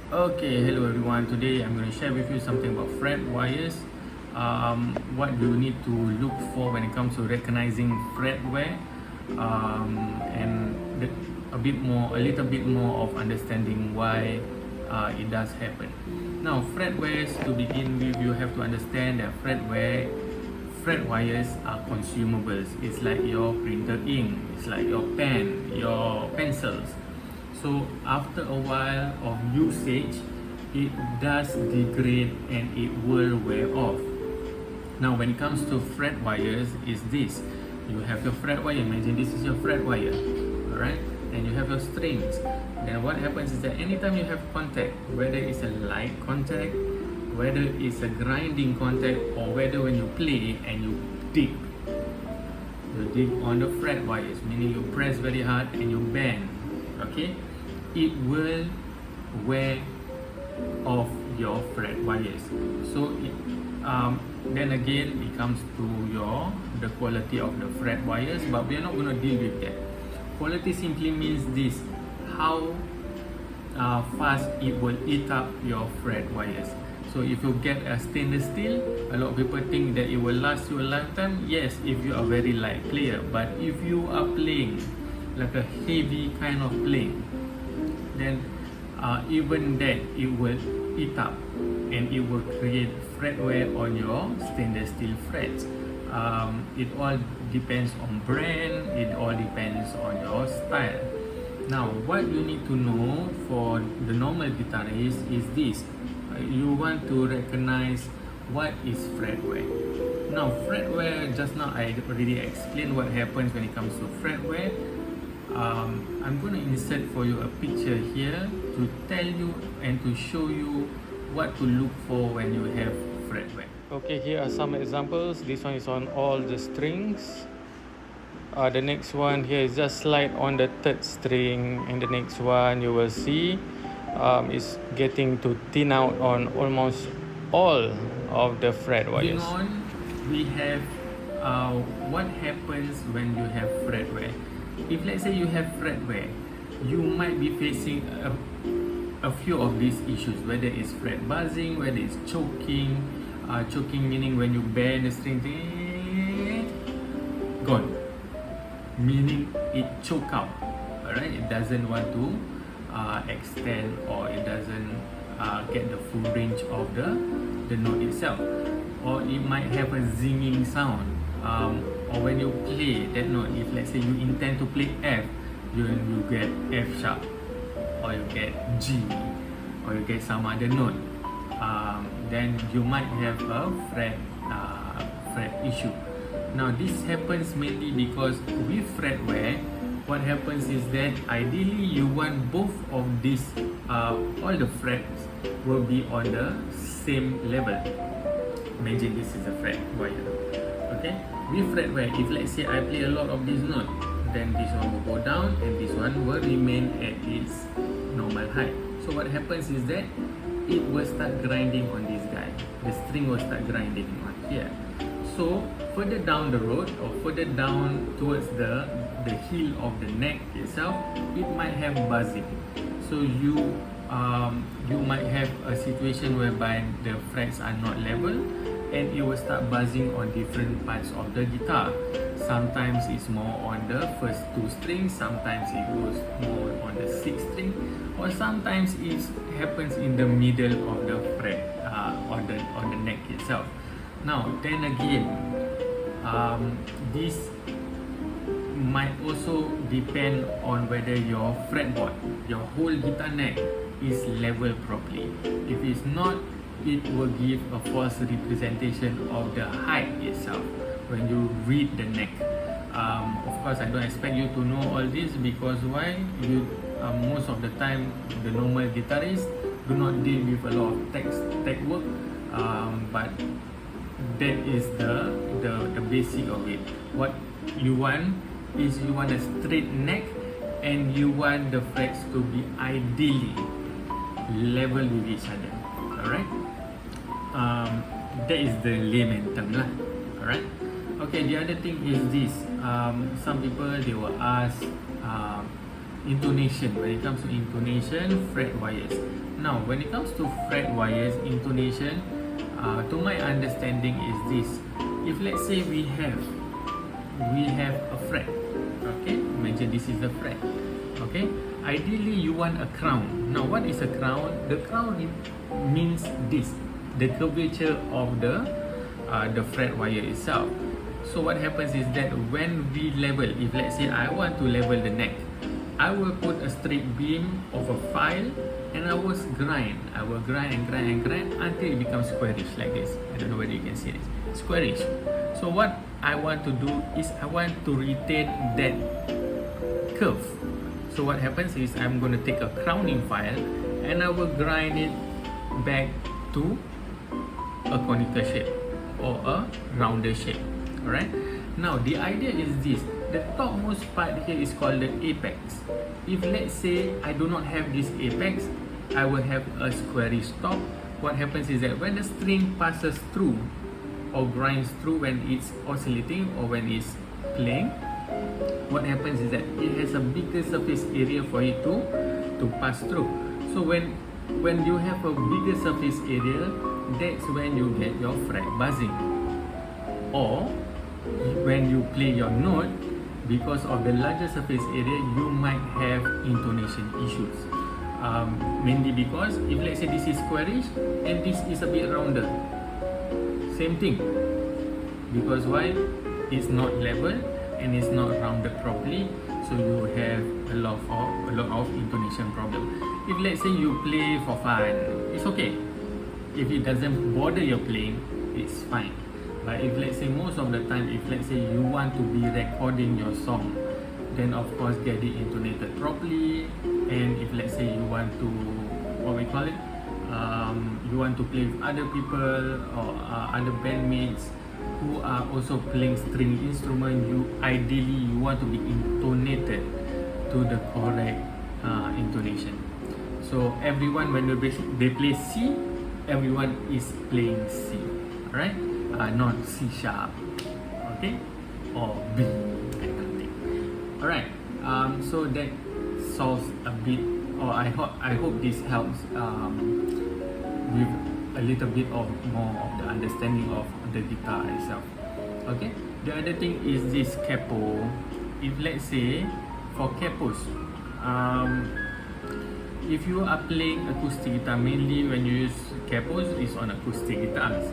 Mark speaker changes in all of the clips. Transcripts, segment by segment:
Speaker 1: Okay, hello everyone. Today I'm going to share with you something about Fretwires. What you need to look for when it comes to recognizing Fretware, and a little bit more of understanding why it does happen. Now, Fretwares, to begin with, you have to understand that Fretwires are consumables. It's like your printer ink, it's like your pen, your pencils. So after a while of usage, it does degrade and it will wear off. Now when it comes to fret wires, is this. You have your fret wire, imagine this is your fret wire, alright? And you have your strings. Then what happens is that anytime you have contact, whether it's a light contact, whether it's a grinding contact, or whether when you play and you dig on the fret wires, meaning you press very hard and you bend, okay, it will wear off your fret wires. So then again it comes to the quality of the fret wires, but we are not going to deal with that. Quality simply means this: how fast it will eat up your fret wires. So if you get a stainless steel, a lot of people think that it will last you a lifetime. Yes, if you are very light player, but if you are playing like a heavy kind of playing, then even that it will eat up and it will create fret wear on your stainless steel frets. It all depends on brand, it all depends on your style. Now what you need to know for the normal guitarist is this: you want to recognize what is fret wear. Now fret wear, just now I already explained what happens when it comes to fret wear. I'm going to insert for you a picture here to tell you and to show you what to look for when you have fretware. Okay, here are some examples. This one is on all the strings. The next one here is just slide on the third string, and the next one you will see is getting to thin out on almost all of the fret wires. Moving on, we have what happens when you have fretware. If let's say you have fretware, you might be facing a few of these issues, whether it's fret buzzing, whether it's choking. Choking meaning when you bend the string, gone, meaning it choke out, alright? It doesn't want to extend, or it doesn't get the full range of the note itself. Or it might have a zinging sound, or when you play that note, if let's say you intend to play F, you get F sharp, or you get G, or you get some other note, then you might have a fret issue. Now this happens mainly because with fretware, what happens is that ideally you want both of these, all the frets will be on the same level. Imagine this is a fret wire, okay? With fretware, if let's say I play a lot of this note, then this one will go down and this one will remain at its normal height. So what happens is that it will start grinding on this guy. The string will start grinding on here. So further down the road, or further down towards the heel of the neck itself, it might have buzzing. So you might have a situation whereby the frets are not level, and it will start buzzing on different parts of the guitar. Sometimes it's more on the first two strings, sometimes it goes more on the sixth string, or sometimes it happens in the middle of the fret, on the neck itself. Now then again, this might also depend on whether your fretboard, your whole guitar neck, is level properly. If it's not, it will give a false representation of the height itself when you read the neck. Of course, I don't expect you to know all this, because why? Most of the time, the normal guitarists do not deal with a lot of tech work, but that is the basic of it. What you want is you want a straight neck, and you want the frets to be ideally level with each other. Alright? That is the layman term lah. Alright? Okay, the other thing is this. Some people, they will ask, intonation. When it comes to intonation, fret wires. Now, when it comes to fret wires, intonation, to my understanding is this. If let's say we have a fret, okay, imagine this is a fret, okay. Ideally, you want a crown. Now, what is a crown? The crown means this, the curvature of the fret wire itself. So what happens is that when we level, if let's say I want to level the neck, I will put a straight beam of a file and I will grind until it becomes squarish like this. I don't know whether you can see this, squarish. So what I want to do is I want to retain that curve. So what happens is I'm going to take a crowning file and I will grind it back to a conical shape or a rounder shape. Alright. Now the idea is this. The topmost part here is called the apex. If let's say I do not have this apex, I will have a squarish top. What happens is that when the string passes through or grinds through when it's oscillating or when it's playing, what happens is that it has a bigger surface area for it to pass through. So when you have a bigger surface area, that's when you get your fret buzzing. Or when you play your note, because of the larger surface area, you might have intonation issues. Mainly because if let's say this is squarish and this is a bit rounder, same thing. Because why? It's not level and it's not rounded properly, so you have a lot of intonation problem. If let's say you play for fun, it's okay. If it doesn't bother your playing, it's fine. But if let's say most of the time, if let's say you want to be recording your song, then of course get it intonated properly. And if let's say you want to, what we call it, you want to play with other people or other bandmates who are also playing string instrument, ideally you want to be intonated to the correct intonation. So everyone, when they play C, everyone is playing C, alright? Not C sharp, okay, or B, that kind of thing. Alright, so that solves a bit, or I hope this helps with a little bit of more of the understanding of the guitar itself. Okay, the other thing is this capo. If let's say for capos, if you are playing acoustic guitar, mainly when you use capos is on acoustic guitars,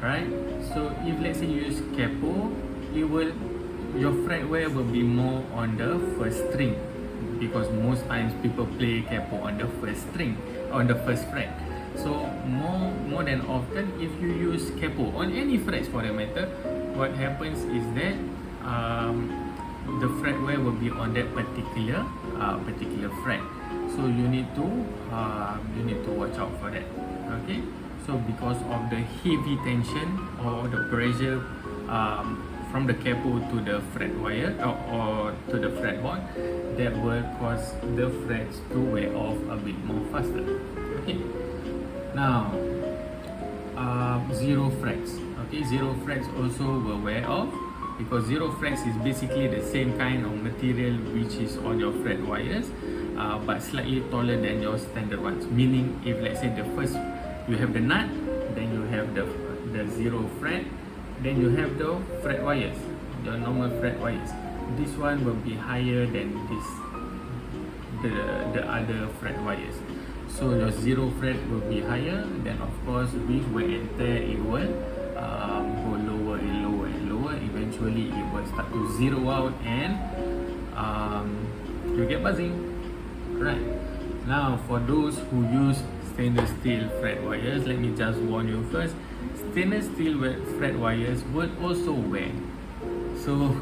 Speaker 1: right? So if let's say you use capo, your fretware will be more on the first string, because most times people play capo on the first string, on the first fret. So more than often, if you use capo on any frets for that matter, what happens is that the fretware will be on that particular fret. So you need to watch out for that. Okay. So because of the heavy tension or the pressure from the capo to the fret wire or to the fretboard, that will cause the frets to wear off a bit more faster. Okay. Now, zero frets. Okay, zero frets also will wear off, because zero frets is basically the same kind of material which is on your fret wires, but slightly taller than your standard ones. Meaning, if let's say the first you have the nut, then you have the zero fret, then you have the fret wires, the normal fret wires. This one will be higher than the other fret wires. So your zero fret will be higher, then of course with wear and tear it will go lower and lower and lower. Eventually it will start to zero out and you get buzzing. Right. Now for those who use stainless steel fret wires, let me just warn you first, stainless steel fret wires will also wear. So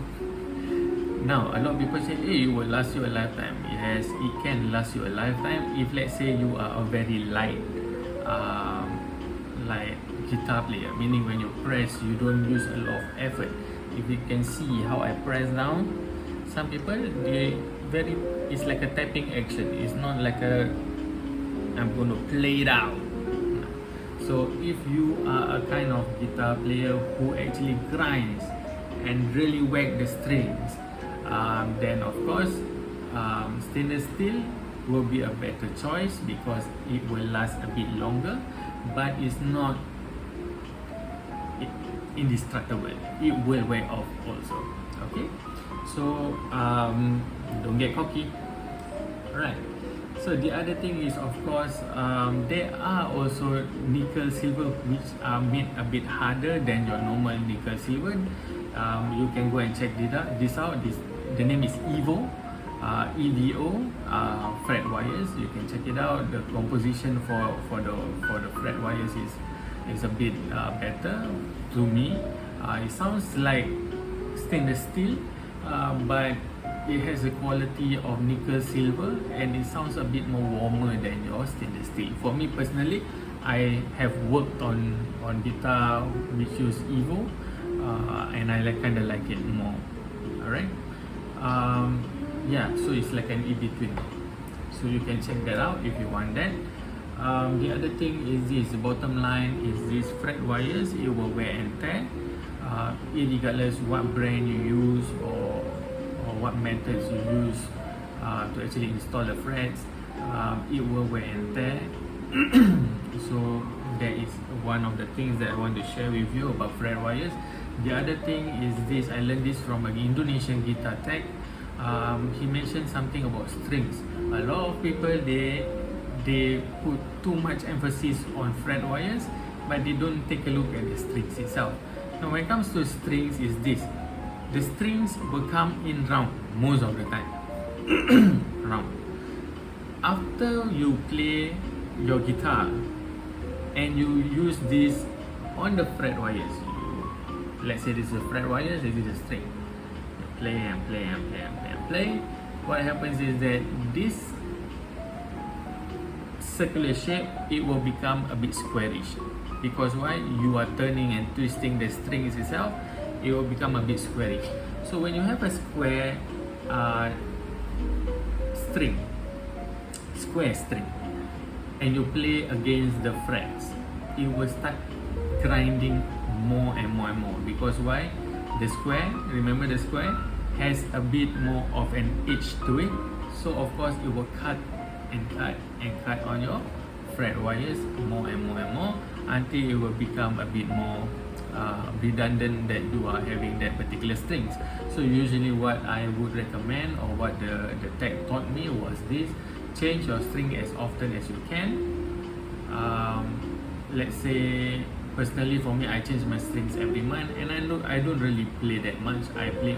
Speaker 1: now a lot of people say, hey, it will last you a lifetime. Yes, it can last you a lifetime if let's say you are a very light guitar player, meaning when you press you don't use a lot of effort. If you can see how I press down, some people it's like a tapping action. It's not like I'm going to play it out. So if you are a kind of guitar player who actually grinds and really whack the strings, then of course stainless steel will be a better choice because it will last a bit longer, but it's not indestructible. It will wear off also. Okay, so don't get cocky. Alright, so the other thing is, of course, there are also nickel silver which are made a bit harder than your normal nickel silver. You can go and check this out. The name is Evo, EVO, Fretwires. You can check it out. The composition for the Fretwires is a bit better to me. It sounds like stainless steel, but it has a quality of nickel silver, and it sounds a bit more warmer than your stainless steel. For me personally, I have worked on guitar which use Evo, and I kind of like it more. Alright, yeah, so it's like an in-between, so you can check that out if you want that. The other thing is this, the bottom line is these Fretwires, it will wear and tear, regardless what brand you use or what methods you use to actually install the frets. It will wear and tear. So that is one of the things that I want to share with you about Fretwires. The other thing is this, I learned this from an Indonesian guitar tech. He mentioned something about strings. A lot of people, they put too much emphasis on Fretwires, but they don't take a look at the strings itself. Now when it comes to strings is this, the strings will come in round most of the time. Round. After you play your guitar and you use this on the Fretwires, let's say this is a Fretwires, this is a string. You play and play and play and play and play. What happens is that this circular shape, it will become a bit squarish, because why? You are turning and twisting the strings itself, it will become a bit squarish. So when you have a square string, and you play against the frets, it will start grinding more and more and more, because why? The square, remember the square has a bit more of an edge to it, so of course it will cut and cut and cut on your Fretwires more and more and more, until it will become a bit more redundant that you are having that particular strings. So usually what I would recommend, or what the tech taught me, was this: change your string as often as you can. Let's say personally for me, I change my strings every month, and I don't really play that much. I play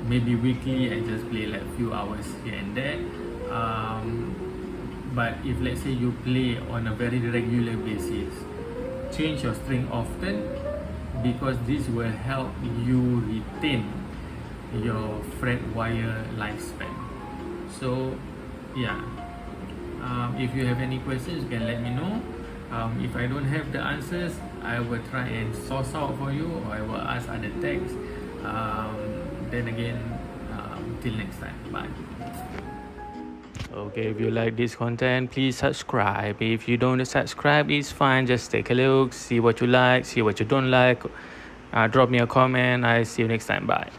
Speaker 1: maybe weekly and just play like a few hours here and there. But if let's say you play on a very regular basis, change your string often, because this will help you retain your Fretwire lifespan. So yeah, if you have any questions, you can let me know. If I don't have the answers, I will try and source out for you, or I will ask other techs. Then again, till next time, bye. Okay, if you like this content, please subscribe. If you don't subscribe, it's fine. Just take a look, see what you like, see what you don't like. Drop me a comment. I'll see you next time. Bye.